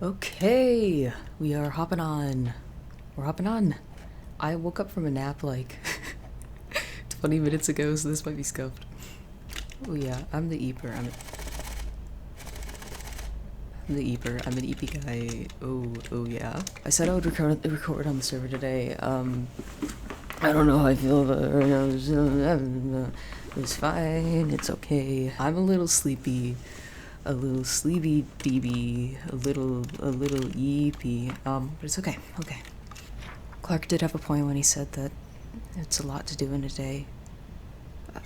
Okay, we are hopping on. We're hopping on. I woke up from a nap like 20 minutes ago, so this might be scuffed. Oh yeah, I'm the Eeper. I'm the Eeper. I'm an EP guy. Oh yeah. I said I would record on the server today. I don't know how I feel about it right now. It's fine. It's okay. I'm a little sleepy. A little sleepy DB, a little yeepy. But it's okay. Okay. Clark did have a point when he said that it's a lot to do in a day.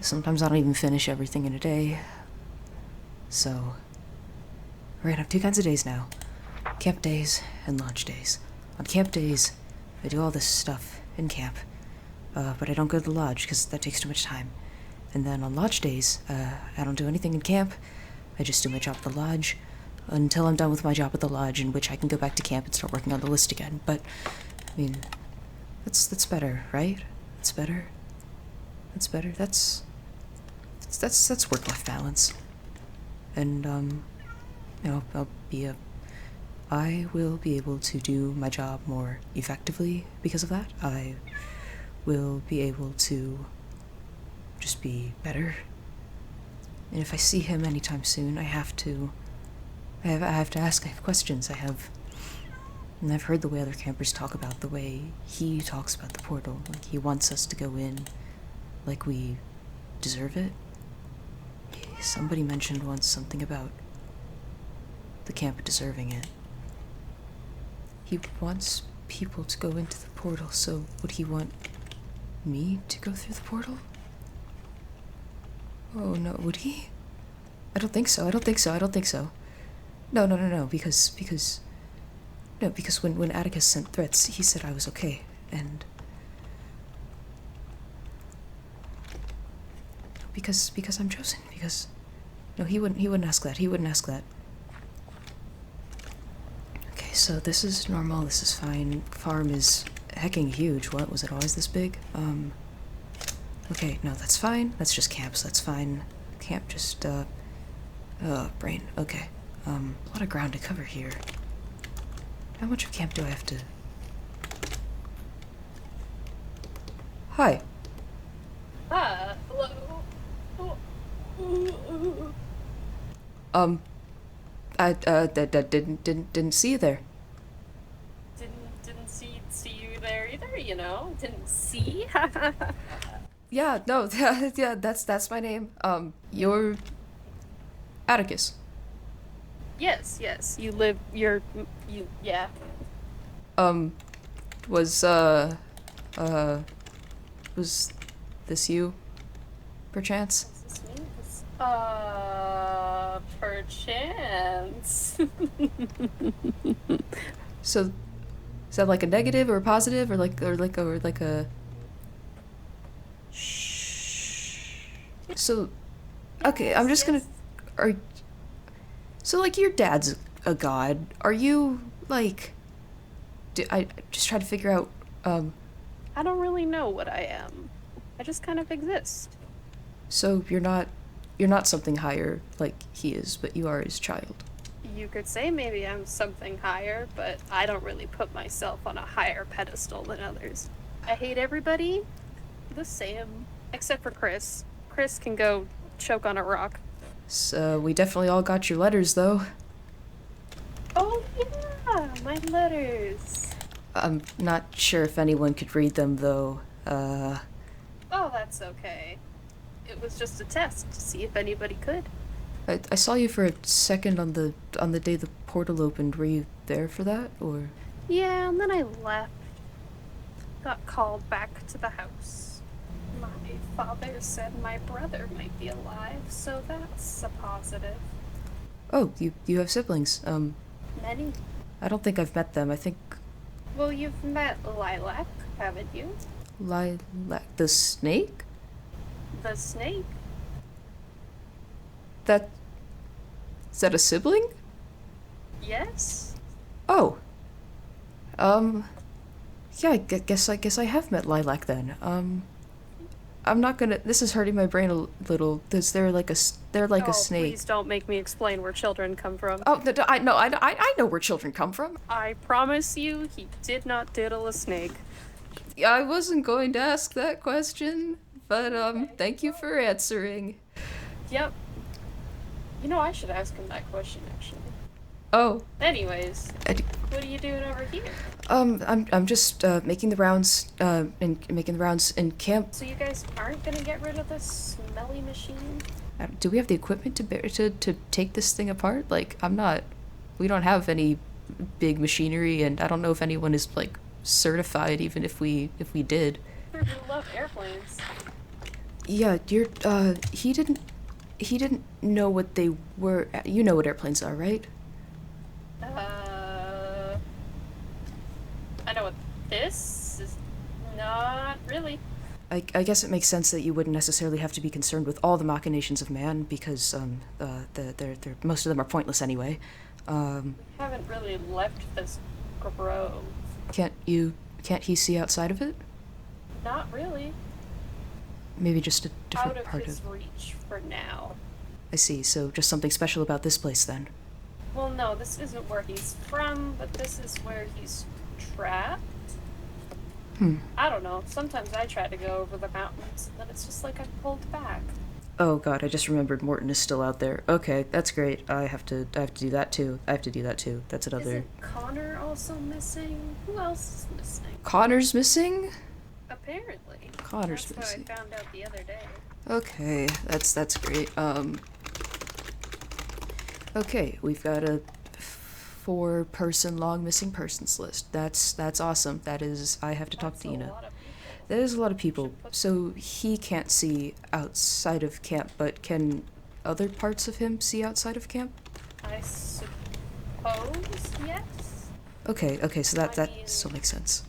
Sometimes I don't even finish everything in a day. So, we're gonna have two kinds of days now. Camp days and launch days. On camp days, I do all this stuff in camp. But I don't go to the lodge because that takes too much time. And then on launch days, I don't do anything in camp. I just do my job at the lodge until I'm done with my job at the lodge, in which I can go back to camp and start working on the list again. But, I mean, that's better, right? That's better. That's better. That's work-life balance. And, you know, I will be able to do my job more effectively because of that. I will be able to just be better. And if I see him anytime soon, I have to ask him questions. And I've heard the way other campers talk about the way he talks about the portal. Like, he wants us to go in like we deserve it. Somebody mentioned once something about the camp deserving it. He wants people to go into the portal, so would he want me to go through the portal? Oh no, would he? I don't think so. No, because when Atticus sent threats, he said I was okay, and because I'm chosen, because no, he wouldn't ask that. Okay, so this is normal, this is fine. Farm is hecking huge. What, was it always this big? Okay, no, that's fine. That's just camp, so that's fine. Camp just, brain. Okay. A lot of ground to cover here. How much of camp do I have to... Hi. Hello. Didn't see you there. Didn't see you there either, you know? Didn't see? Yeah, no, yeah, that's my name. You're Atticus. Yes. Yeah. Was, was this you, perchance? What's this mean? Perchance. So, is that like a negative or a positive or like a... Shh. So, okay, I'm just gonna... Are... So, like, your dad's a god. Are you, like... I just try to figure out, I don't really know what I am. I just kind of exist. So you're not something higher like he is, but you are his child. You could say maybe I'm something higher, but I don't really put myself on a higher pedestal than others. I hate everybody the same, except for Chris. Chris can go choke on a rock. So we definitely all got your letters, though. Oh yeah, my letters. I'm not sure if anyone could read them, though. Oh, that's okay. It was just a test to see if anybody could. I saw you for a second on the day the portal opened. Were you there for that, or? Yeah, and then I left. Got called back to the house. My father said my brother might be alive, so that's a positive. Oh, you have siblings. Many. I don't think I've met them. I think Well, you've met Lilac, haven't you? Lilac the snake. The snake? That is that a sibling? Yes. Oh. Yeah, I guess I have met Lilac then. I'm not gonna. This is hurting my brain a little. They're like they're like a snake. Please don't make me explain where children come from. Oh, I know where children come from. I promise you, he did not diddle a snake. I wasn't going to ask that question, but thank you for answering. Yep. You know, I should ask him that question, actually. Oh. Anyways, what are you doing over here? I'm just making the rounds in camp. So you guys aren't gonna get rid of this smelly machine? Do we have the equipment to take this thing apart? Like, we don't have any big machinery, and I don't know if anyone is like certified, even if we did. We love airplanes. Yeah, he didn't know what they were. You know what airplanes are, right? I know what this is. Not really. I guess it makes sense that you wouldn't necessarily have to be concerned with all the machinations of man, because they're most of them are pointless anyway. We haven't really left this grove. Can't he see outside of it? Not really. Maybe just a different out of part his of. reach for now. I see. So just something special about this place then. Well, no, this isn't where he's from, but this is where he's trapped. I don't know. Sometimes I try to go over the mountains, and then it's just like I'm pulled back. Oh god, I just remembered Morton is still out there. Okay, that's great. I have to do that too. That's another. Isn't Connor also missing? Who else is missing? Connor's missing? Apparently. Connor's That's missing. what I found out the other day. Okay, that's great. Okay, we've got a 4-person long missing persons list. That's awesome. That is, I have to talk to Ina. That is a lot of people. So he can't see outside of camp, but can other parts of him see outside of camp? I suppose, yes. Okay, so that I mean, still makes sense.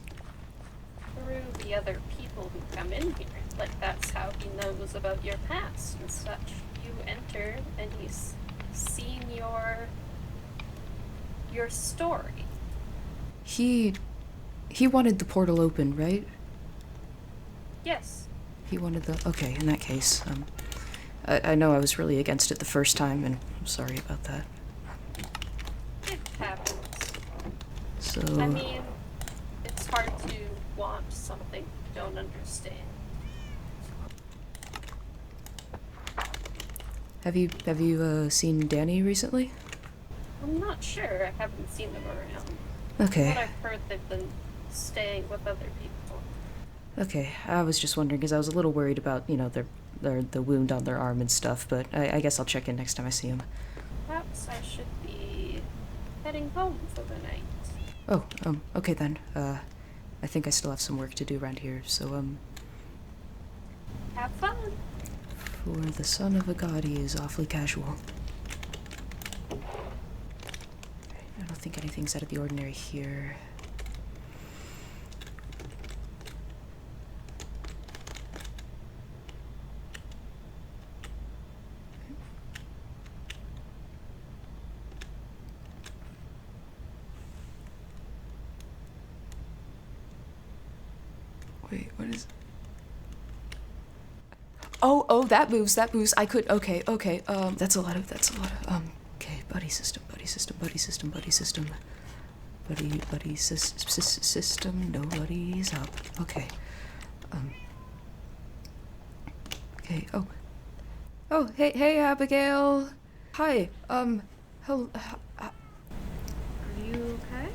Through the other people who come in here. Like, that's how he knows about your past and such. You enter, and he's seen your story. He wanted the portal open, right? Yes. He wanted the. Okay, in that case, I know I was really against it the first time, and I'm sorry about that. It happens. So. I mean, it's hard to want something you don't understand. Have you seen Danny recently? I'm not sure. I haven't seen them around. Okay. But I've heard they've been staying with other people. Okay, I was just wondering because I was a little worried about, the wound on their arm and stuff, but I guess I'll check in next time I see him. Perhaps I should be heading home for the night. Oh, okay then. I think I still have some work to do around here, so, Have fun. For the son of a god, he is awfully casual. I don't think anything's out of the ordinary here. Wait, what is... Oh, that moves. Okay, that's a lot of, okay, buddy system, nobody's up, okay, okay, oh, hey, Abigail, hi, hello, Are you okay?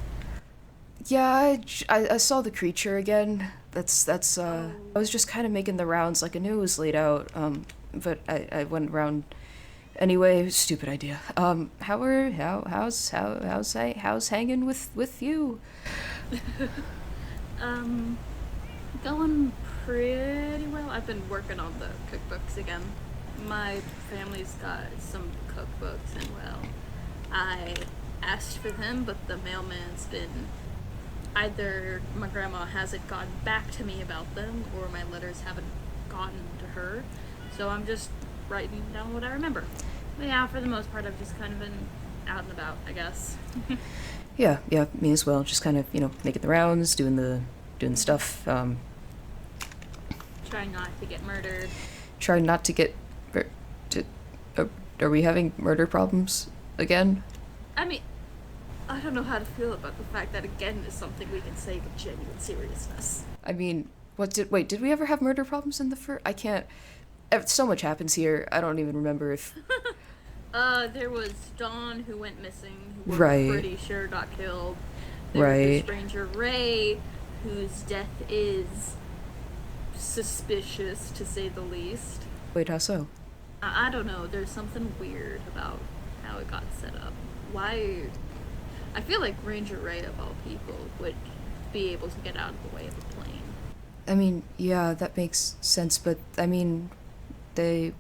yeah, I saw the creature again. That's I was just kind of making the rounds, like I knew it was laid out, but I went around anyway. Stupid idea. How's hanging with you? Going pretty well. I've been working on the cookbooks again. My family's got some cookbooks, and well, I asked for them, but the mailman's been... Either my grandma hasn't gotten back to me about them, or my letters haven't gotten to her. So I'm just writing down what I remember. But yeah, for the most part, I've just kind of been out and about, I guess. Yeah, me as well. Just kind of, making the rounds, doing the stuff. Try not to get murdered. Try not to get... Are we having murder problems again? I mean, I don't know how to feel about the fact that again is something we can say with genuine seriousness. I mean, did we ever have murder problems in the first? I can't... So much happens here, I don't even remember if... There was Dawn who went missing, who we're Right. pretty sure got killed. There Right. was Stranger Ray, whose death is suspicious, to say the least. Wait, how so? I don't know, there's something weird about how it got set up. Why... I feel like Ranger Ray, of all people, would be able to get out of the way of a plane. I mean, yeah, that makes sense, but, I mean...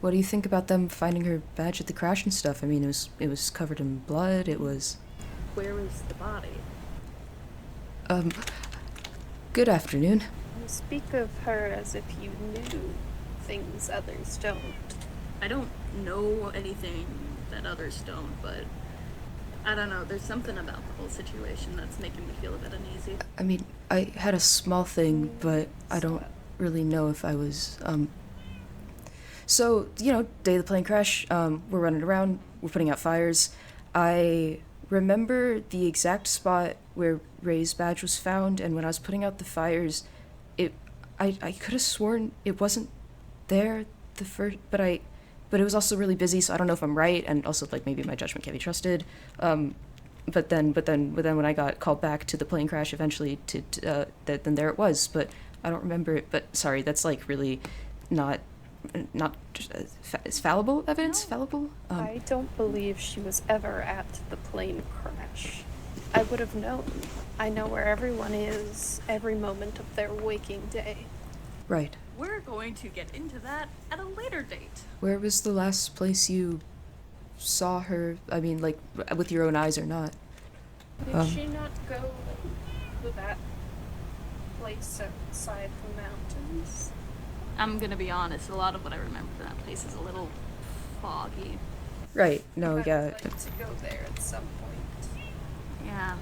What do you think about them finding her badge at the crash and stuff? I mean, it was covered in blood, it was... Where was the body? Good afternoon. You speak of her as if you knew things others don't. I don't know anything that others don't, but I don't know, there's something about the whole situation that's making me feel a bit uneasy. I mean, I had a small thing, but I don't really know if I was, So, you know, day of the plane crash, we're running around, we're putting out fires. I remember the exact spot where Ray's badge was found, and when I was putting out the fires, I could have sworn it wasn't there the first, but it was also really busy, so I don't know if I'm right, and also, like, maybe my judgment can't be trusted. But then when I got called back to the plane crash eventually, then there it was, but I don't remember it. But sorry, that's like really not is fallible evidence. No. Fallible. I don't believe she was ever at the plane crash. I would have known. I know where everyone is every moment of their waking day. Right. We're going to get into that at a later date. Where was the last place you saw her? I mean, like, with your own eyes or not? Did she not go to that place outside the mountains? I'm gonna be honest, a lot of what I remember from that place is a little foggy. Right. No. I'd Yeah. like to go there at some point. Yeah,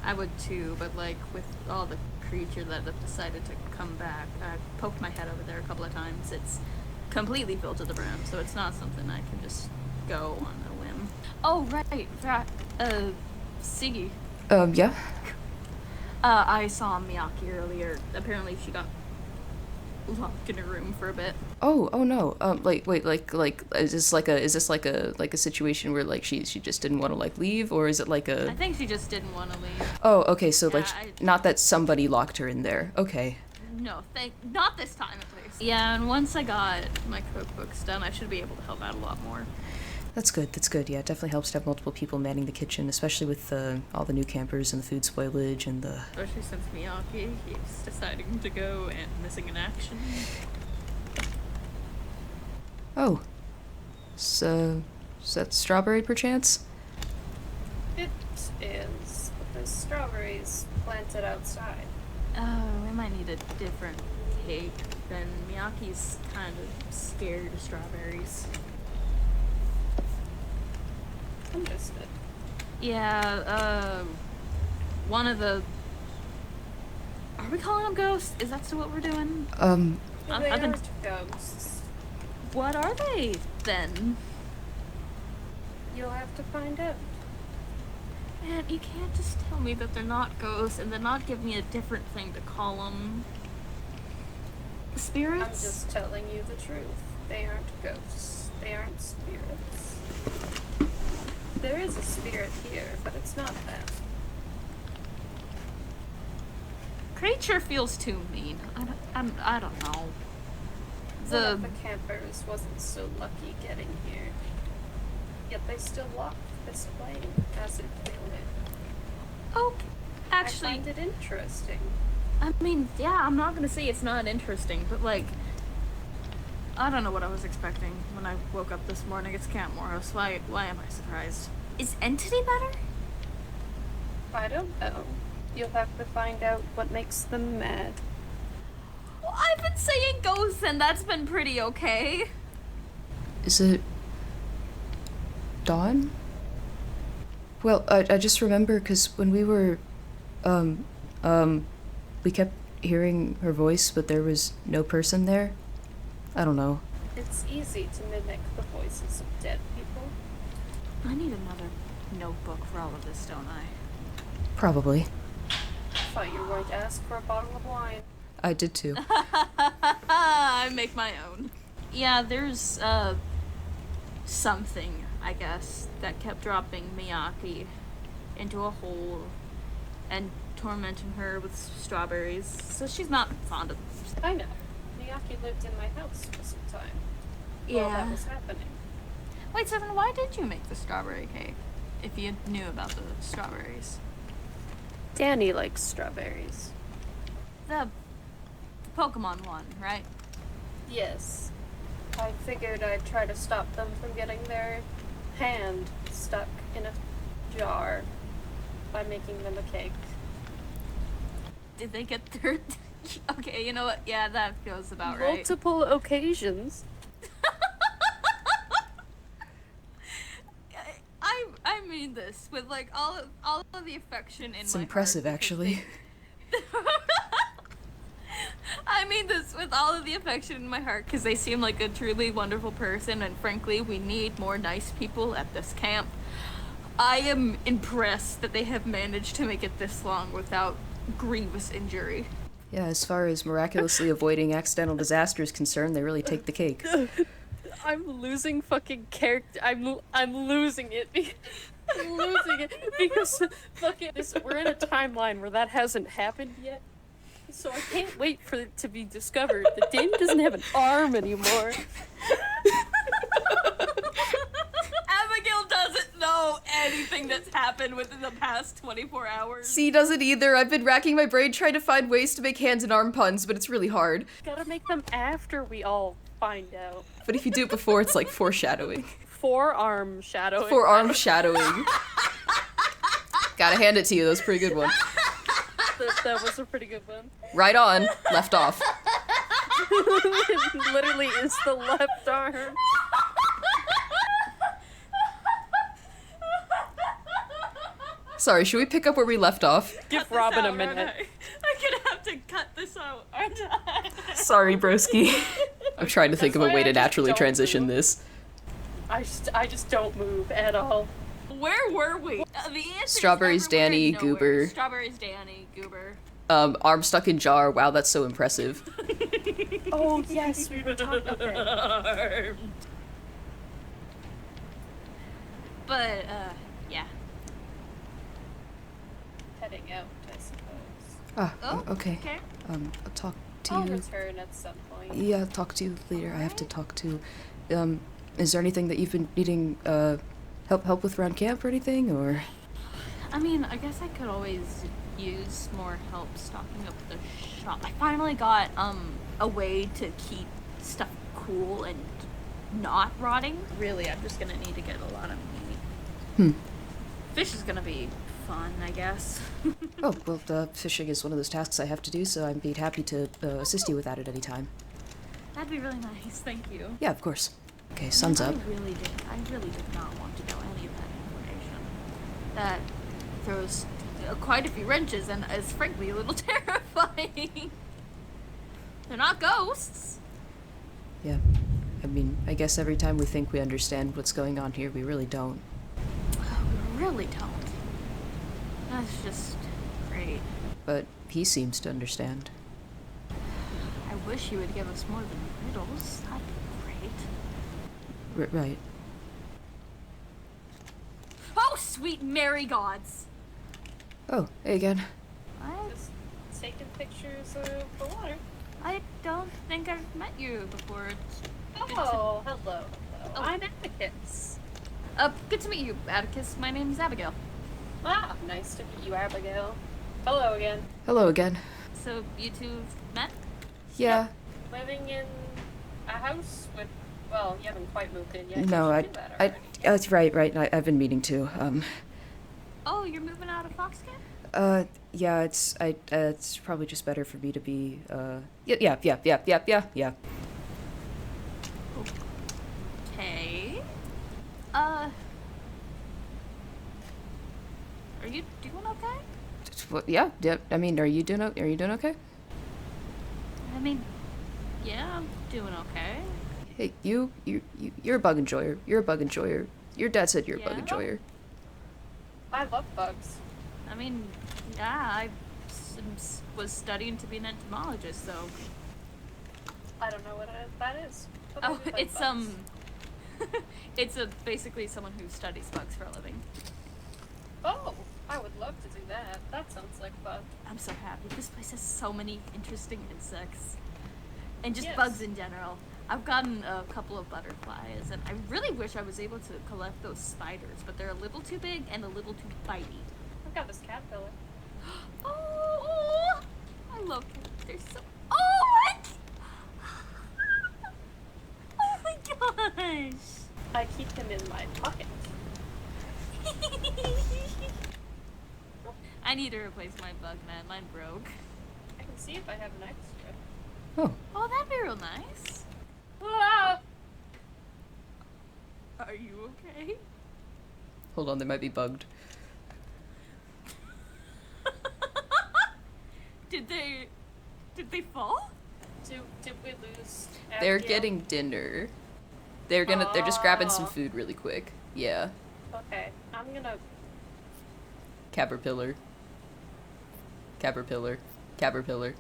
I would too, but like with all the creature that have decided to come back, I poked my head over there a couple of times. It's completely filled to the brim, so it's not something I can just go on a whim. Oh, right, Siggy. Yeah. I saw Miyaki earlier. Apparently she got locked in her room for a bit. Oh no. Is this like a situation where like she just didn't want to like leave, or is it like a? I think she just didn't want to leave. Oh, okay. So Yeah, like, not that somebody locked her in there. Okay. No, not this time at least. Yeah, and once I got my cookbooks done, I should be able to help out a lot more. That's good. Yeah, it definitely helps to have multiple people manning the kitchen, especially with all the new campers and the food spoilage and the. Especially since Miyaki keeps deciding to go and missing in action. Oh. So, is that strawberry perchance? It is, but there's strawberries planted outside. Oh, we might need a different take. Then Miyaki's kind of scared of strawberries. Understood. Yeah, one of the... Are we calling them ghosts? Is that still what we're doing? They I've been... aren't ghosts. What are they, then? You'll have to find out. Man, you can't just tell me that they're not ghosts and then not give me a different thing to call them. Spirits? I'm just telling you the truth. They aren't ghosts. They aren't spirits. There is a spirit here, but it's not that. Creature feels too mean. I don't know. One of the campers wasn't so lucky getting here. Yet they still walked this way as if they lived. Oh, actually, I find it interesting. I mean, yeah, I'm not gonna say it's not interesting, but like, I don't know what I was expecting when I woke up this morning. It's Camp Moros. Why am I surprised? Is Entity better? I don't know. You'll have to find out what makes them mad. Well, I've been saying ghosts, and that's been pretty okay. Is it Dawn? Well, I just remember because when we were, we kept hearing her voice, but there was no person there. I don't know. It's easy to mimic the voices of dead people. I need another notebook for all of this, don't I? Probably. I thought you were going to ask for a bottle of wine. I did too. I make my own. Yeah, there's, something, I guess, that kept dropping Miyaki into a hole and tormenting her with strawberries, so she's not fond of them. I know. Miyaki lived in my house for some time. Yeah. While that was happening. Wait, Seven, why did you make the strawberry cake? If you knew about the strawberries. Danny likes strawberries. The Pokemon one, right? Yes. I figured I'd try to stop them from getting their hand stuck in a jar by making them a cake. Did they get their... Okay, you know what? Yeah, that feels about right. Multiple occasions. I mean this with like all of the affection in my heart. It's impressive, actually. I mean this with all of the affection in my heart because they seem like a truly wonderful person, and frankly, we need more nice people at this camp. I am impressed that they have managed to make it this long without grievous injury. Yeah, as far as miraculously avoiding accidental disaster is concerned, they really take the cake. I'm losing fucking character. I'm losing it. I'm losing it because fucking we're in a timeline where that hasn't happened yet. So I can't wait for it to be discovered that Danny doesn't have an arm anymore. Abigail doesn't know anything that's happened within the past 24 hours. C doesn't either. I've been racking my brain trying to find ways to make hands and arm puns, but it's really hard. Gotta make them after we all find out. But if you do it before, it's like foreshadowing. Forearm shadowing. Forearm shadowing. Gotta hand it to you, that was a pretty good one. That was a pretty good one. Right on, left off. It literally is the left arm. Sorry, should we pick up where we left off? Give Robin a minute. I'm gonna have to cut this out, aren't I? Sorry, broski. I'm trying to think of a That's way why to I just naturally don't transition move. this. I just don't move at all. Where were we? The answer Strawberries, is everywhere Danny, and nowhere. Goober. Strawberries, Danny, Goober. Arm stuck in jar. Wow, that's so impressive. Oh yes, we were talking about that. But, yeah. Heading out, I suppose. Ah, Oh, okay. okay. I'll talk to I'll you. return at some point. Yeah, talk to you later. I have to talk to. Is there anything that you've been needing help with around camp or anything, or? I mean, I guess I could always use more help stocking up the shop. I finally got, a way to keep stuff cool and not rotting. Really, I'm just gonna need to get a lot of meat. Fish is gonna be fun, I guess. Oh, well, fishing is one of those tasks I have to do, so I'd be happy to assist you with that at any time. That'd be really nice, thank you. Yeah, of course. Okay, sun's up. I really did not want to know any of that information. That throws quite a few wrenches and is frankly a little terrifying. They're not ghosts. Yeah. I mean, I guess every time we think we understand what's going on here, we really don't. We really don't. That's just great. But he seems to understand. I wish you would give us more than riddles. That'd be great. Right. Oh, sweet Mary gods! Oh, hey again. Just taking pictures of the water. I don't think I've met you before. Oh, hello. Oh. I'm Atticus. Good to meet you, Atticus. My name's Abigail. Ah, nice to meet you, Abigail. Hello again. Hello again. So, you two met? Yeah. Living in a house with, well, you haven't quite moved in yet. No, You should do that already. that's right. I've been meaning to. Oh, you're moving out of Fox Camp? Yeah, it's probably just better for me to be, yeah. Okay. Are you doing okay? Well, yeah, I mean, are you doing okay? I mean, yeah, I'm doing okay. Hey, you're a bug enjoyer. You're a bug enjoyer. Your dad said you're a bug Yeah? enjoyer. I love bugs. I mean, yeah, was studying to be an entomologist, so. I don't know what that is. But I Oh, do like it's bugs. it's basically someone who studies bugs for a living. Oh, I would love to do that. That sounds like fun. I'm so happy. This place has so many interesting insects. And just Yes. bugs in general. I've gotten a couple of butterflies, and I really wish I was able to collect those spiders, but they're a little too big and a little too bitey. I've got this caterpillar. Oh, I love them. They're so. Oh, what? Oh my gosh. I keep him in my pocket. I need to replace my bug net. Mine broke. I can see if I have an extra. Oh, Oh, that'd be real nice. Ah! Are you okay? hold on, they might be bugged. Did they fall? Did we lose? They're Abigail? getting dinner. They're just grabbing some food really quick. Yeah. Okay, I'm gonna. Caterpillar. Caterpillar. Caterpillar.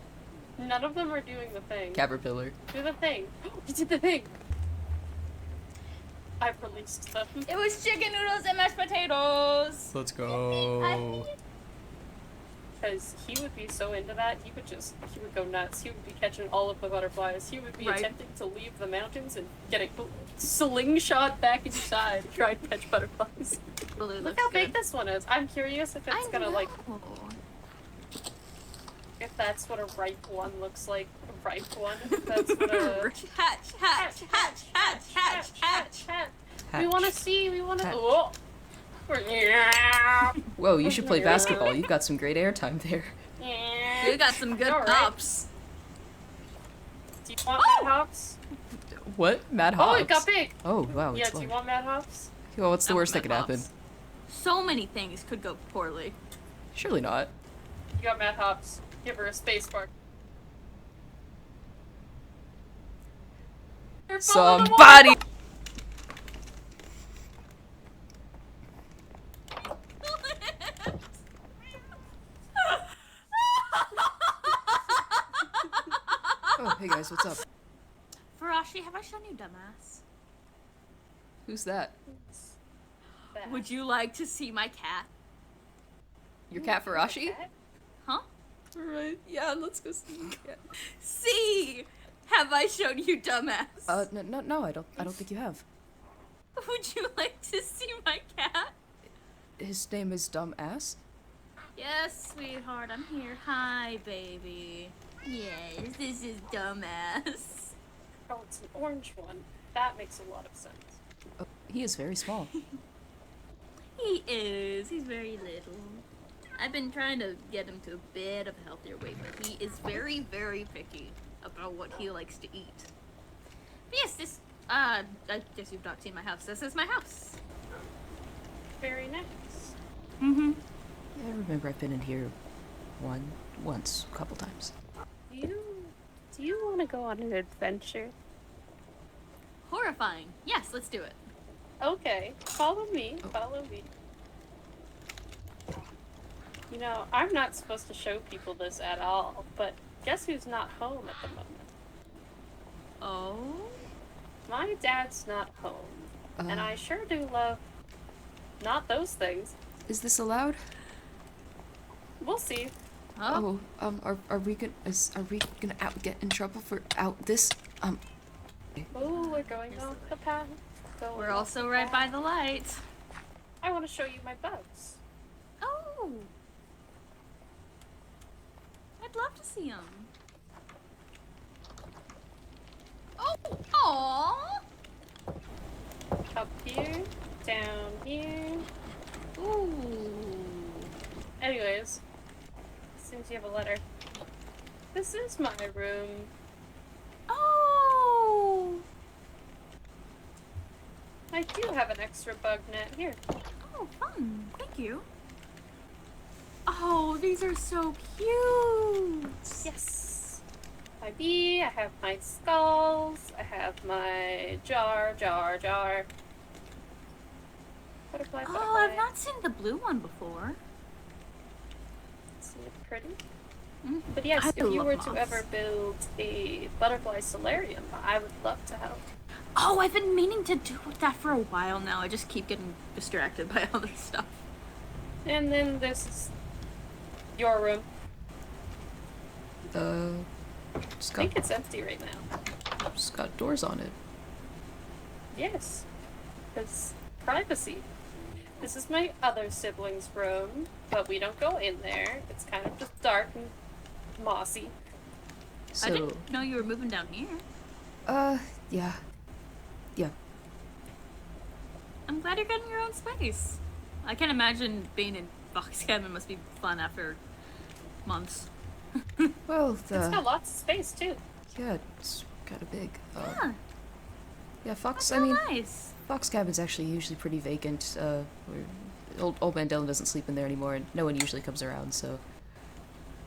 None of them are doing the thing. Caterpillar. Do the thing. You did the thing. I've released them. It was chicken noodles and mashed potatoes. Let's go. Because he would be so into that, he would go nuts. He would be catching all of the butterflies. He would be Right. attempting to leave the mountains and get a slingshot back inside to try and catch butterflies. Really Look looks how big good. this one is. I'm curious if it's gonna like, know. if that's what a ripe one looks like. A ripe one. If that's what a hatch, hatch, hatch, hatch, hatch, hatch. We want to see. We want to. Hatch. Oh. Whoa, you should play basketball. You've got some great airtime there. You got some good All right. pops. Do you want Mad Hops? What? Mad Oh, Hops? it got big. Oh, wow, Yeah, it's do you fun. want Mad Hops? Well, what's the I worst that want could Mad happen? Hops. So many things could go poorly. Surely not. You got Mad Hops. Give her a space bar. You're falling in the Somebody! water. Oh, hey guys, what's up? Farashi, have I shown you dumbass? Who's that? That. Would you like to see my cat? Your cat Farashi? Cat? Huh? Alright, yeah, let's go see your cat. See? Have I shown you dumbass? No, I don't think you have. Would you like to see my cat? His name is Dumbass? Yes, sweetheart, I'm here. Hi, baby. Yes, this is dumbass. Oh, it's an orange one. That makes a lot of sense. Oh, he is very small. He is. He's very little. I've been trying to get him to a bit of a healthier weight, but he is very, very picky about what he likes to eat. But yes, this, I guess you've not seen my house. This is my house. Very nice. Mm-hmm. Yeah, I remember I've been in here once, a couple times. Do you want to go on an adventure? Horrifying. Yes, let's do it. Okay, follow me. Oh. Follow me. You know, I'm not supposed to show people this at all, but guess who's not home at the moment? Oh? My dad's not home, and I sure do love not those things. Is this allowed? We'll see. Oh. Are we gonna get in trouble for this? Oh, we're going off the path. Going We're off also the right path. by the light. I want to show you my bugs. Oh. I'd love to see him. Oh. Aww. Up here, down here. Ooh. Anyways, since you have a letter, this is my room. Oh. I do have an extra bug net here. Oh, fun. Thank you. Oh, these are so cute. Yes. I my bee, I have my skulls, I have my jar. Butterfly, Oh, butterfly. I've not seen the blue one before. Isn't it pretty? Mm. But yes, I if you love were moths. to ever build a butterfly solarium, I would love to help. Oh, I've been meaning to do that for a while now. I just keep getting distracted by other stuff. And then this is your room. Just I got, think it's empty right now. just got doors on it. Yes. It's privacy. This is my other sibling's room, but we don't go in there. It's kind of just dark and mossy. So, I didn't know you were moving down here. yeah. Yeah. I'm glad you're getting your own space. I can't imagine being in Fox Cabin must be fun after months. Well, It's got lots of space, too. yeah, it's kind of big. Yeah, Yeah, Fox, that's I so mean, nice. Fox Cabin's actually usually pretty vacant. Old man Dylan doesn't sleep in there anymore, and no one usually comes around, so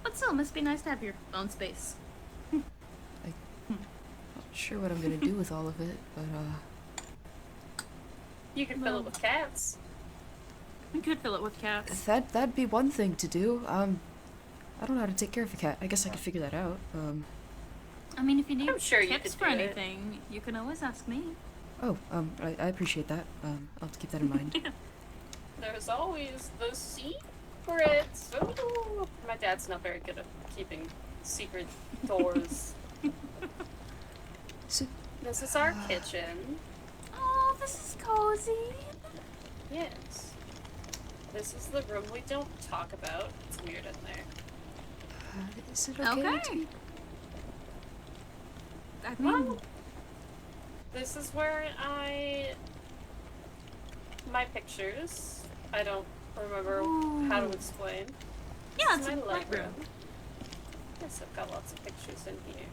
But still, it must be nice to have your own space. not sure what I'm gonna do with all of it, but, You can fill it with cats. We could fill it with cats. that'd be one thing to do. I don't know how to take care of a cat. I guess I could figure that out. I mean, if you need I'm sure you tips could for do it. anything, you can always ask me. I appreciate that. I'll have to keep that in mind. There's always the secrets. Ooh. My dad's not very good at keeping secret doors. So, This is our kitchen. Oh, this is cozy. Yes. This is the room we don't talk about. It's weird in there. is it okay? Okay. I mean, Well, this is where my pictures. I don't remember how to explain. yeah, This it's is a my light room. Yes, I've got lots of pictures in here.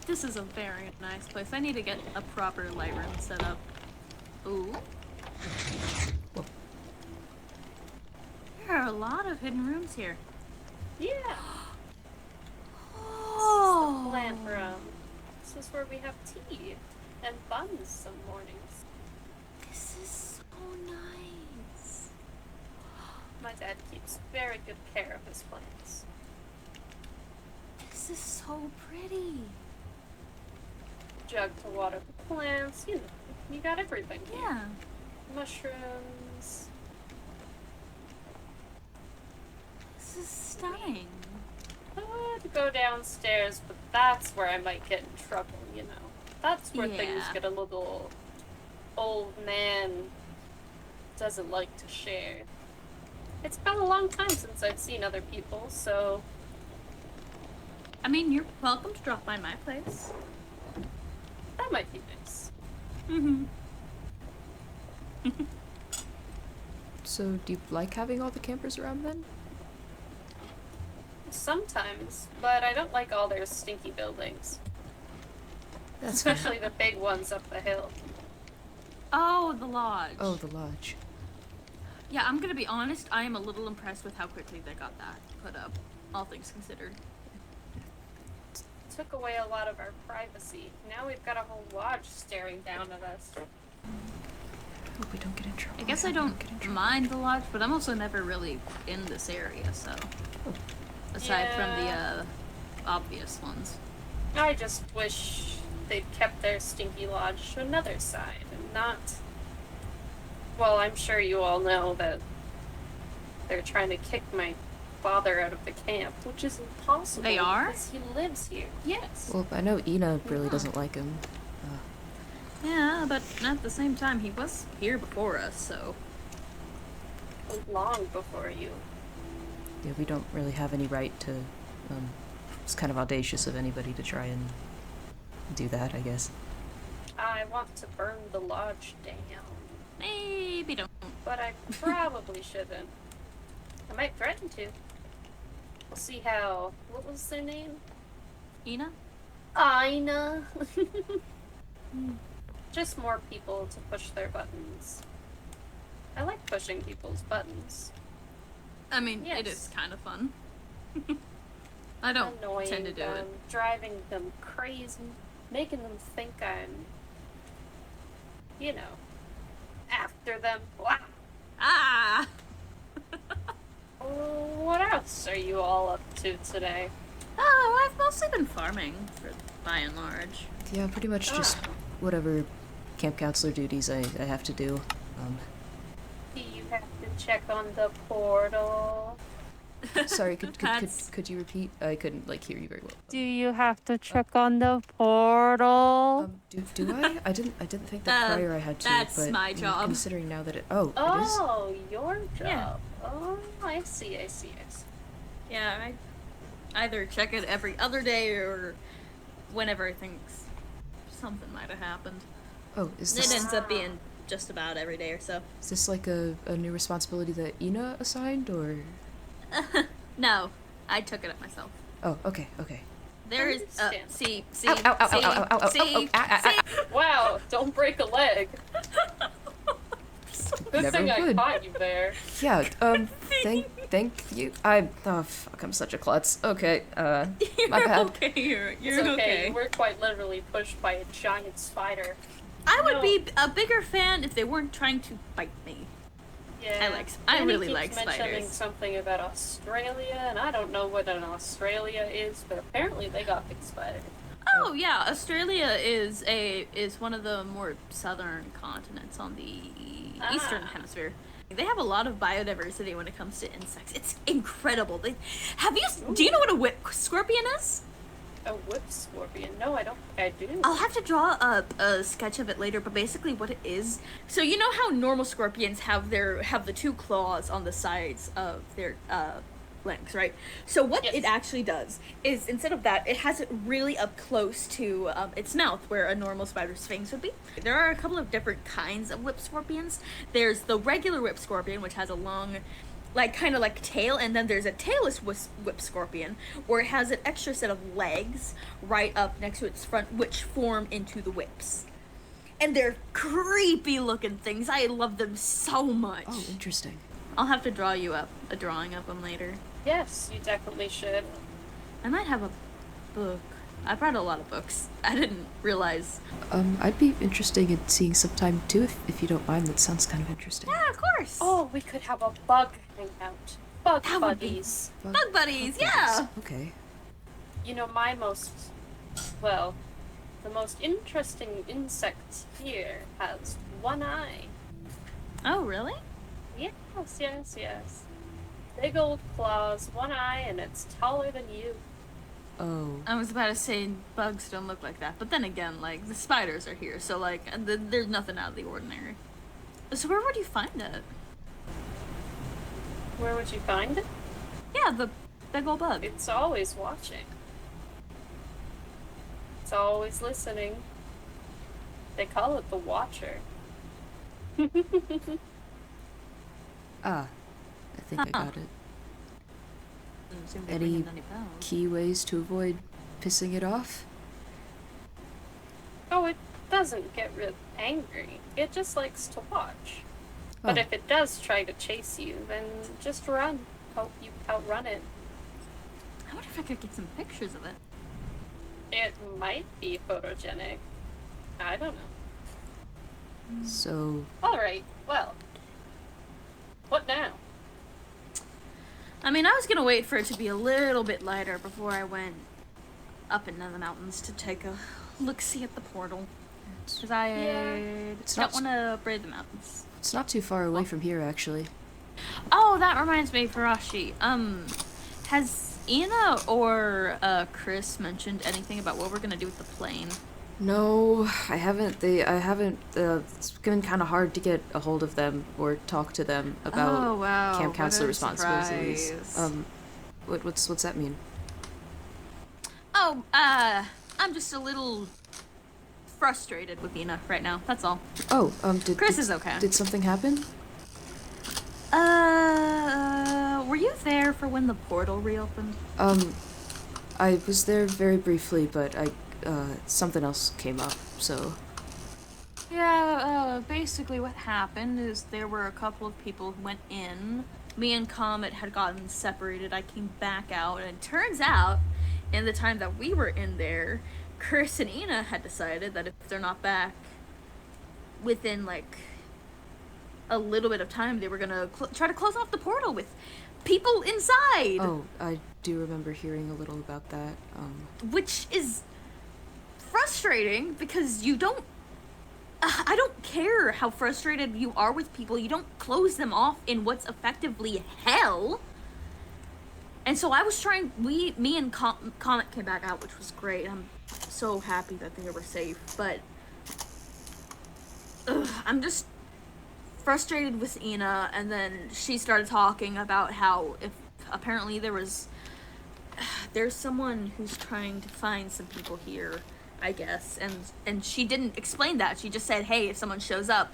This is a very nice place. I need to get a proper light room set up. Ooh. Whoa. There are a lot of hidden rooms here. Yeah. Oh. The plant room. This is where we have tea and buns some mornings. This is so nice. My dad keeps very good care of his plants. This is so pretty. Jug to water the plants, you know, you got everything here. Yeah. Mushrooms. This is stunning. I wanted to go downstairs, but that's where I might get in trouble, you know. That's where things Yeah. get a little old man doesn't like to share. It's been a long time since I've seen other people, so I mean, you're welcome to drop by my place. that might be nice. Mm-hmm. So, do you like having all the campers around then? Sometimes, but I don't like all their stinky buildings. That's fair. Especially the big ones up the hill. Oh, the lodge. Oh, the lodge. Yeah, I'm gonna be honest, I am a little impressed with how quickly they got that put up, all things considered. Took away a lot of our privacy. Now we've got a whole lodge staring down at us. Hope we don't get in trouble. I guess I hope we don't get in trouble. mind the lodge, but I'm also never really in this area, so. Aside from the obvious ones. I just wish they'd kept their stinky lodge to another side and not. Well, I'm sure you all know that they're trying to kick my father out of the camp, which is impossible. They are? Because he lives here. Yes. Well, I know Ina really Yeah. doesn't like him. Yeah, but at the same time, he was here before us, so. Long before you. Yeah, we don't really have any right to. It's kind of audacious of anybody to try and do that, I guess. I want to burn the lodge down, Maybe don't. but I probably shouldn't. I might threaten to. We'll see how. What was their name? Ina? Ina. Just more people to push their buttons. I like pushing people's buttons. I mean, it Yes. is kind of fun. I don't annoying tend to do them, it. driving them crazy, making them think I'm, you know, after them. Wow. Ah! What else are you all up to today? Oh, I've mostly been farming, by and large. Yeah, pretty much just whatever camp counselor duties I have to do. Do you have to check on the portal? Sorry, could you repeat? I couldn't hear you very well. Do you have to check on the portal? Do I? I didn't think that prior I had to. That's but my job. Considering now that it is. Oh, your job. Yeah. Oh, I see. Yeah, I either check it every other day or whenever I think something might have happened. Oh, is It this ends up being just about every day or so. is this like a new responsibility that Ina assigned, or? No, I took it up myself. Oh, okay. There is Understand. see. Wow, don't break a leg. Good Never thing I would. caught you there. Yeah. Thank you. Fuck, I'm such a klutz. Okay. My bad. Okay, you're It's okay. You were quite literally pushed by a giant spider. I would No. be a bigger fan if they weren't trying to bite me. Yeah. I Danny really keeps like mentioning spiders. something about Australia, and I don't know what an Australia is, but apparently they got big spiders. Oh yeah, Australia is one of the more southern continents on the eastern hemisphere. They have a lot of biodiversity when it comes to insects. It's incredible. Do you know what a whip scorpion is? A whip scorpion? No, I don't think I do. I'll have to draw up a sketch of it later, but basically what it is. So you know how normal scorpions have the two claws on the sides of their legs, right? So what Yes. it actually does is, instead of that, it has it really up close to its mouth, where a normal spider's fangs would be. There are a couple of different kinds of whip scorpions. There's the regular whip scorpion, which has a long, kind of like tail, and then there's a tailless whip scorpion, where it has an extra set of legs right up next to its front, which form into the whips. And they're creepy looking things. I love them so much. Oh, interesting. I'll have to draw you up a drawing of them later. Yes, you definitely should. I might have a book. I brought a lot of books. I didn't realize. I'd be interested in seeing sometime too, if you don't mind. That sounds kind of interesting. Yeah, of course. Oh, we could have a bug hangout. Bug That would be- buddies. Bug buddies, yeah. Okay. You know, the most interesting insect here has one eye. Oh, really? Yes. Big old claws, one eye, and it's taller than you. Oh. I was about to say bugs don't look like that, but then again, the spiders are here, so there's nothing out of the ordinary. So where would you find it? Where would you find it? Yeah, the big old bug. It's always watching. It's always listening. They call it the Watcher. I think I got it. Doesn't seem to be Any ringing any bells. key ways to avoid pissing it off? Oh, it doesn't get real angry. It just likes to watch. But Oh. if it does try to chase you, then just run. Hope you outrun it. I wonder if I could get some pictures of it. It might be photogenic. I don't know. So, Alright, well. What now? I mean, I was gonna wait for it to be a little bit lighter before I went up into the mountains to take a look-see at the portal. Because I It's don't not- want to brave the mountains. it's not too far away from here, actually. Oh, that reminds me, Farashi. Has Ina or Chris mentioned anything about what we're gonna do with the plane? No, I haven't. It's been kind of hard to get a hold of them or talk to them about Oh, wow. camp what counselor a responsibilities. surprise. What's that mean? Oh, I'm just a little frustrated with Ina right now. That's all. Oh, Chris is okay. Did something happen? Were you there for when the portal reopened? I was there very briefly, but something else came up, so. Yeah, basically what happened is there were a couple of people who went in. Me and Comet had gotten separated. I came back out, and it turns out in the time that we were in there, Chris and Ina had decided that if they're not back within like a little bit of time, they were gonna try to close off the portal with people inside. Oh, I do remember hearing a little about that. Which is frustrating because you don't. I don't care how frustrated you are with people. You don't close them off in what's effectively hell. And so I was trying. Me and Comet came back out, which was great. I'm so happy that they were safe. But I'm just frustrated with Ina, and then she started talking about how if apparently there's someone who's trying to find some people here, I guess, and she didn't explain that. She just said, hey, if someone shows up,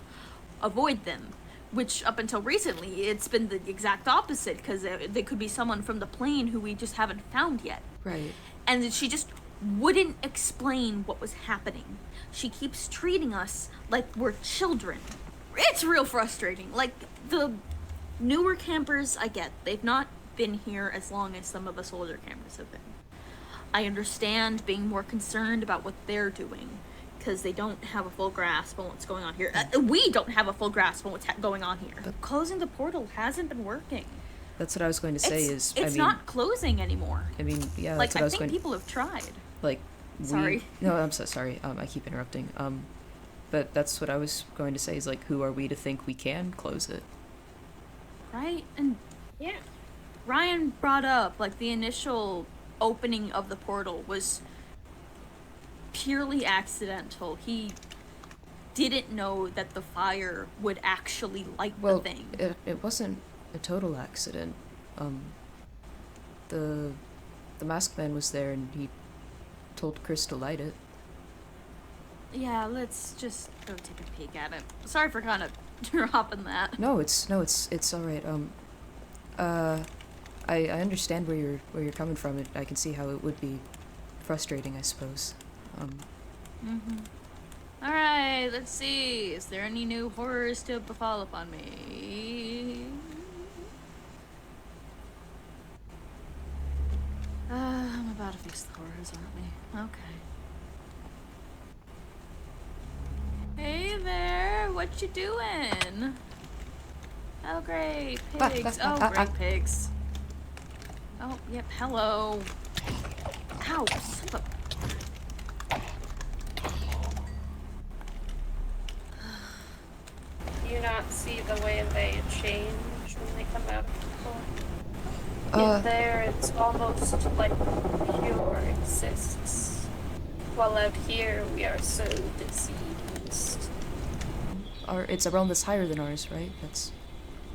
avoid them, which up until recently it's been the exact opposite, because there could be someone from the plane who we just haven't found yet. Right. And she just wouldn't explain what was happening. She keeps treating us like we're children. It's real frustrating. Like, the newer campers, I get. They've not been here as long as some of us older campers have been. I understand being more concerned about what they're doing, because they don't have a full grasp on what's going on here. We don't have a full grasp on what's going on here. But closing the portal hasn't been working. That's what I was going to say. It's not closing anymore. I mean, yeah, like, that's what I was going to... people have tried. Like, sorry. No, I'm so sorry. I keep interrupting. But that's what I was going to say, is like, who are we to think we can close it? Right? And yeah, Ryan brought up, like, the initial opening of the portal was purely accidental. He didn't know that the fire would actually light the thing. It wasn't a total accident. The masked man was there and he told Chris to light it. Yeah, let's just go take a peek at it. Sorry for kind of dropping that. No, it's all right. I understand where you're coming from. I can see how it would be frustrating, I suppose. All right, let's see. Is there any new horrors to befall upon me? I'm about to fix the horrors, aren't we? Okay. Hey there, what you doing? Oh great, pigs. Oh great, pigs. Oh, yep, hello. Ow, son of do you not see the way they change when they come out of the portal? In there, it's almost like pure exists. While out here, we are so diseased. It's a realm that's higher than ours, right? That's...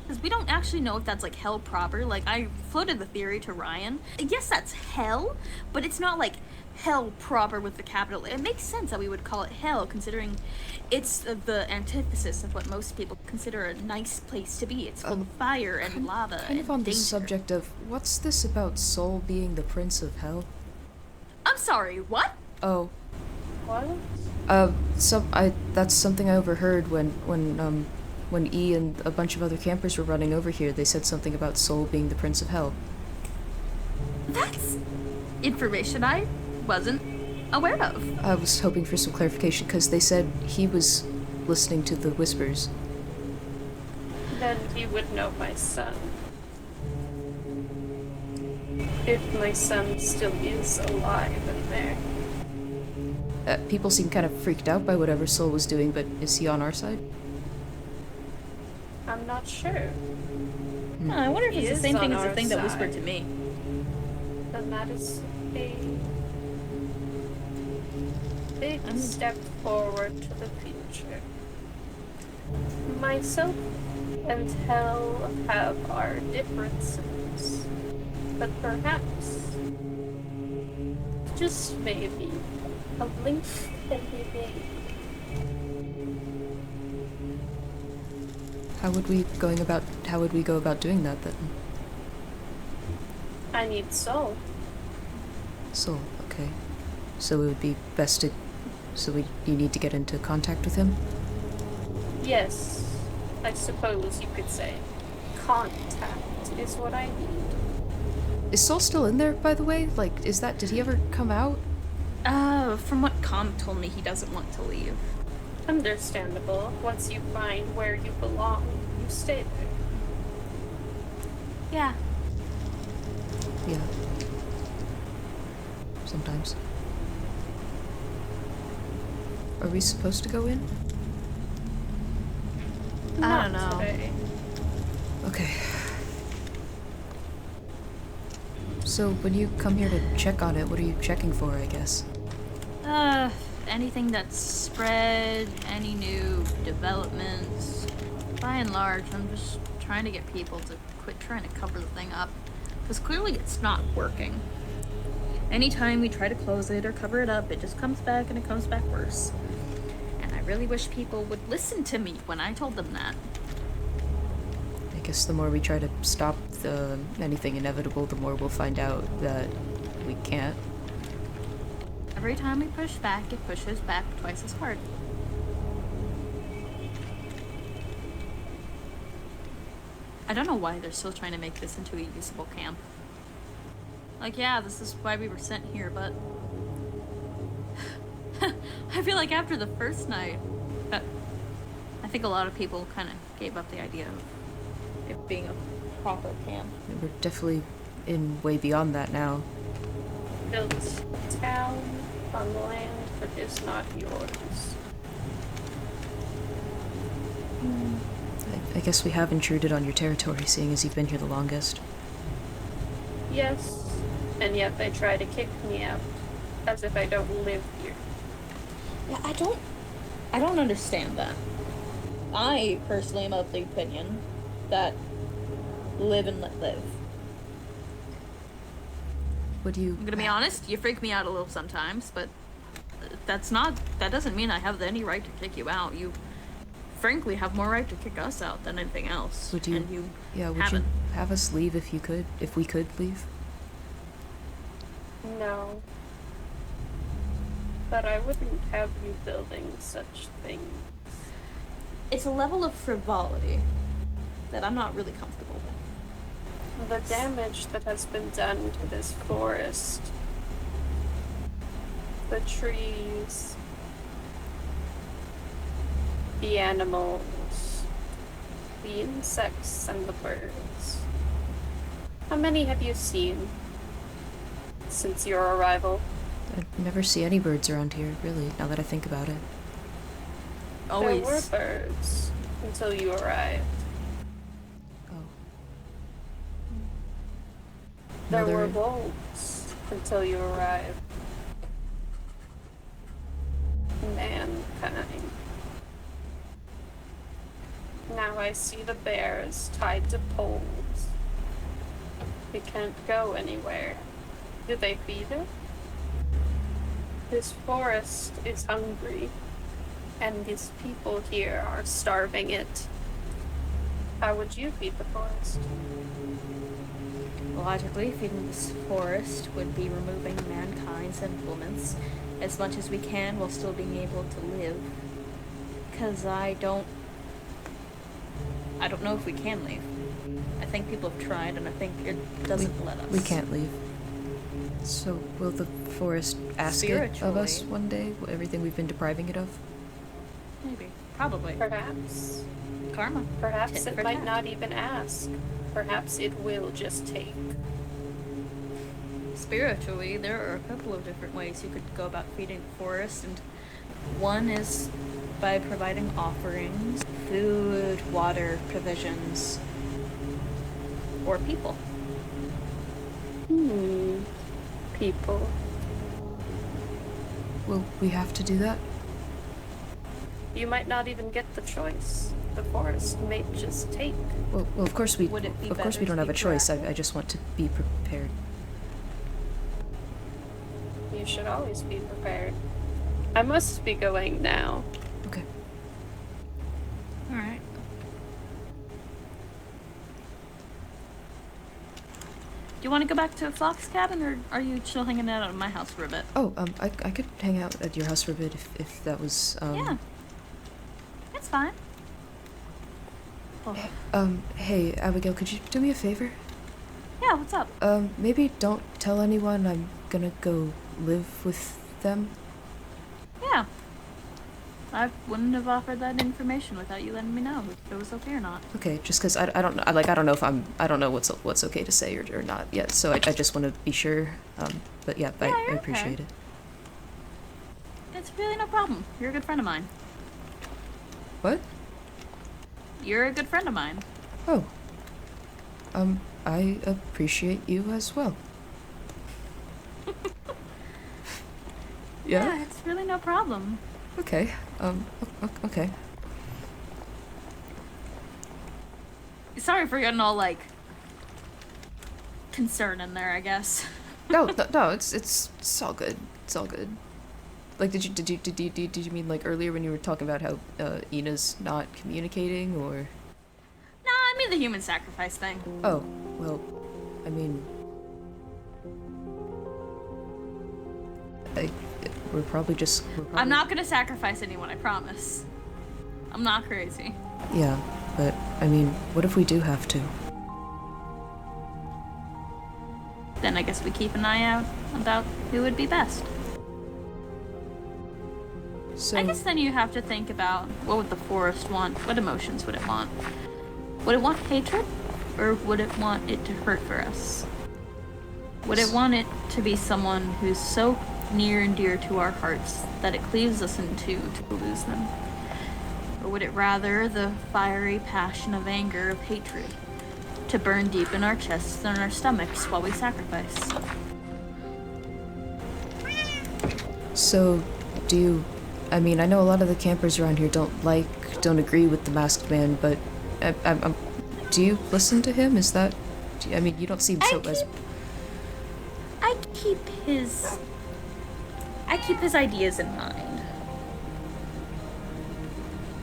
Because we don't actually know if that's, like, hell proper. Like, I floated the theory to Ryan. Yes, that's hell, but it's not, like, hell proper with the capital. It makes sense that we would call it hell, considering it's the antithesis of what most people consider a nice place to be. It's full of fire and lava kind of on danger. the subject of, what's this about Soul being the prince of hell? I'm sorry, what? Oh. What? That's something I overheard when E and a bunch of other campers were running over here. They said something about Soul being the prince of hell. That's information I wasn't aware of. I was hoping for some clarification, because they said he was listening to the whispers. Then he would know my son. If my son still is alive in there. People seem kind of freaked out by whatever Soul was doing, but is he on our side? I'm not sure. I wonder if He it's the is same thing on as the our thing that side. whispered to me. Then that is a big step forward to the future. Myself and Hell have our differences, but perhaps, just maybe, a link can be made. How would we go about doing that then? I need Soul. Soul, okay. So it would be best to... you need to get into contact with him? Yes, I suppose you could say. Contact is what I need. Is Sol still in there, by the way? Like, did he ever come out? From what Com told me, he doesn't want to leave. Understandable. Once you find where you belong, you stay there. Yeah. Yeah. Sometimes. Are we supposed to go in? I don't Not know. today. Okay. So, when you come here to check on it, what are you checking for, I guess? Anything that's spread, any new developments. By and large, I'm just trying to get people to quit trying to cover the thing up. Because clearly it's not working. Anytime we try to close it or cover it up, it just comes back and it comes back worse. And I really wish people would listen to me when I told them that. I guess the more we try to stop anything inevitable, the more we'll find out that we can't. Every time we push back, it pushes back twice as hard. I don't know why they're still trying to make this into a usable camp. Like, yeah, this is why we were sent here, but... I feel like after the first night, I think a lot of people kind of gave up the idea of it being a proper camp. We're definitely in way beyond that now. Built a town on land that is not yours. I guess we have intruded on your territory, seeing as you've been here the longest. Yes, and yet they try to kick me out, as if I don't live here. Yeah, I don't understand that. I personally am of the opinion that live and let live. What do you... I'm gonna be honest, you freak me out a little sometimes, but that doesn't mean I have any right to kick you out. You frankly have more right to kick us out than anything else. Would you... And you Yeah, would haven't. you have us leave if you could? If we could leave? No. But I wouldn't have you building such things. It's a level of frivolity that I'm not really comfortable with. The damage that has been done to this forest, the trees, the animals, the insects, and the birds. How many have you seen since your arrival? I never see any birds around here, really, now that I think about it. Always. There were birds until you arrived. Oh. There were Mother- wolves until you arrived. Mankind. Now I see the bears tied to poles. We can't go anywhere. Do they feed it? This forest is hungry, and these people here are starving it. How would you feed the forest? Logically, feeding this forest would be removing mankind's influence as much as we can while still being able to live. Because I don't know if we can leave. I think people have tried, and I think it doesn't let us. We can't leave. So, will the forest ask it of us Spiritually. one day? Everything we've been depriving it of? Maybe. Probably. Perhaps. Karma. Perhaps Tit it for might tat. not even ask. Perhaps it will just take. Spiritually, there are a couple of different ways you could go about feeding the forest, and one is by providing offerings, food, water, provisions, or people. People. Will we have to do that? You might not even get the choice. The forest may just take. Well, of course we... Would it be Of course better we to don't have be a choice. I proactive? just want to be prepared. You should always be prepared. I must be going now. Okay. Alright. Do you want to go back to Flock's cabin, or are you still hanging out at my house for a bit? Oh, I could hang out at your house for a bit if that was, Yeah. That's fine. Oh, Hey, Abigail, could you do me a favor? Yeah, what's up? Maybe don't tell anyone I'm gonna go live with them. Yeah. I wouldn't have offered that information without you letting me know if it was okay or not. Okay, just because I don't know, I don't know if I don't know what's okay to say or not yet, so I just want to be sure. But yeah, Yeah, I you're appreciate okay. it. It's really no problem. You're a good friend of mine. What? You're a good friend of mine. Oh. I appreciate you as well. Yeah? It's really no problem. Okay. Okay. Sorry for getting all, like, concerned in there, I guess. No, it's all good. It's all good. Like, did you mean like earlier when you were talking about how Ina's not communicating, or? No, I mean the human sacrifice thing. Oh, well, I mean, we're probably just. I'm not gonna sacrifice anyone, I promise. I'm not crazy. Yeah, but I mean, what if we do have to? Then I guess we keep an eye out about who would be best. So. I guess then you have to think about what would the forest want? What emotions would it want? Would it want hatred? Or would it want it to hurt for us? Would it want it to be someone who's so near and dear to our hearts that it cleaves us in two to lose them? Or would it rather the fiery passion of anger, of hatred, to burn deep in our chests and our stomachs while we sacrifice? So, do you? I mean, I know a lot of the campers around here don't agree with the masked man, but do you listen to him? Is that? I mean, you don't seem so as. I keep his ideas in mind.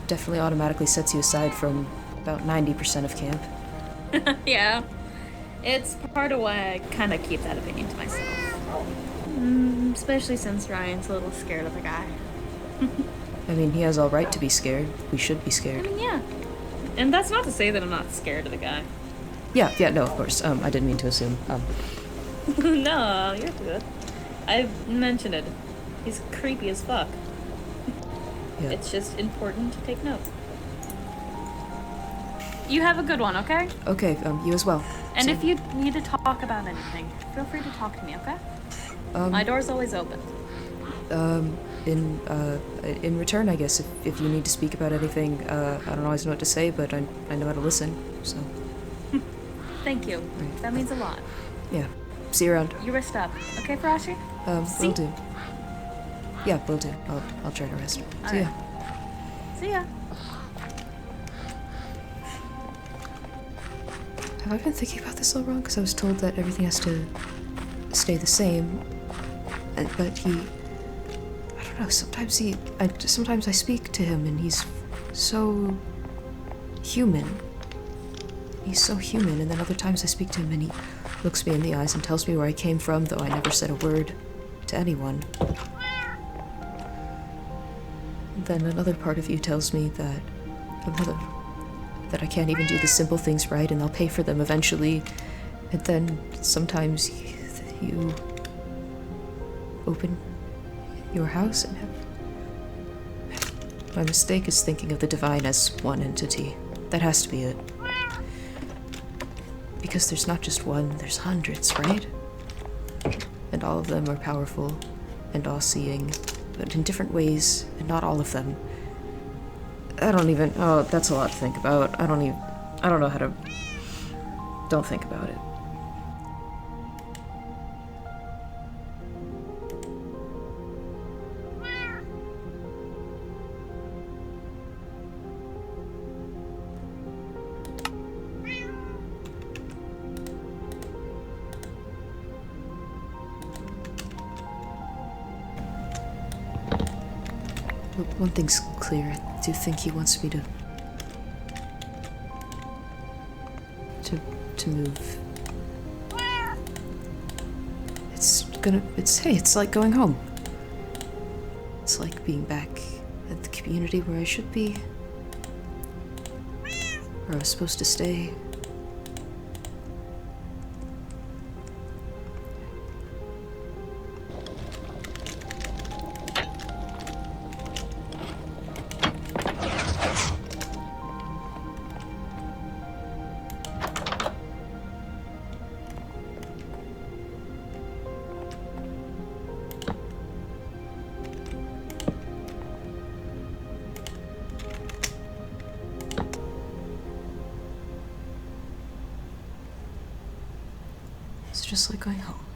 Definitely automatically sets you aside from about 90% of camp. Yeah. It's part of why I kind of keep that opinion to myself. Especially since Ryan's a little scared of the guy. I mean, he has all right to be scared. We should be I scared. mean, yeah. And that's not to say that I'm not scared of the guy. Yeah, no, of course. I didn't mean to assume. No, you're good. I mentioned it. He's creepy as fuck. Yeah. It's just important to take note. You have a good one, okay? Okay, you as well. And So- if you need to talk about anything, feel free to talk to me, okay? My door's always open. In return, I guess, if you need to speak about anything, I don't always know what to say, but I know how to listen, so. Thank you. Right. That means a lot. Yeah. See you around. You rest up. Okay, Farashi? Will do. Yeah, will do. I'll try to rest. See ya. See ya. Have I been thinking about this all wrong? Because I was told that everything has to stay the same, but he. I don't know. Sometimes I speak to him, and he's so human. He's so human, and then other times I speak to him, and he looks me in the eyes and tells me where I came from, though I never said a word to anyone. And then another part of you tells me that I can't even do the simple things right, and I'll pay for them eventually. And then sometimes you open your house and have. My mistake is thinking of the divine as one entity. That has to be it. Because there's not just one, there's hundreds, right? And all of them are powerful and all-seeing, but in different ways, and not all of them. Oh, that's a lot to think about. I don't know how to. Don't think about it. One thing's clear. I do think he wants me to move. It's like going home. It's like being back at the community where I should be. Where I was supposed to stay. just like going home.